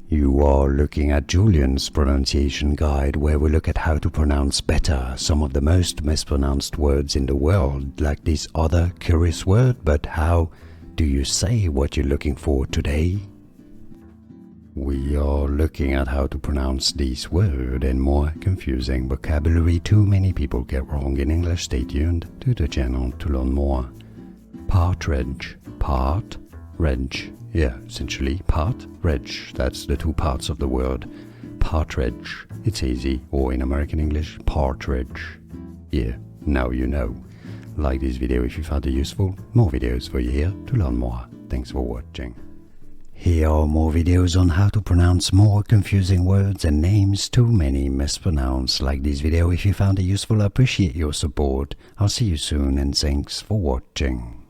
You are looking at Julian's pronunciation guide, where we look at how to pronounce better some of the most mispronounced words in the world, like this other curious word. But how do you say what you're looking for today? We are looking at how to pronounce this word and more confusing vocabulary too many people get wrong in English. Stay tuned to the channel to learn more. Partridge. Part-ridge. Yeah, essentially part-ridge. That's the two parts of the word. Partridge. It's easy. Or in American English, partridge. Yeah, now you know. Like this video if you found it useful. More videos for you here to learn more. Thanks for watching. Here are more videos on how to pronounce more confusing words and names too many mispronounced. Like this video if you found it useful. I appreciate your support. I'll see you soon and thanks for watching.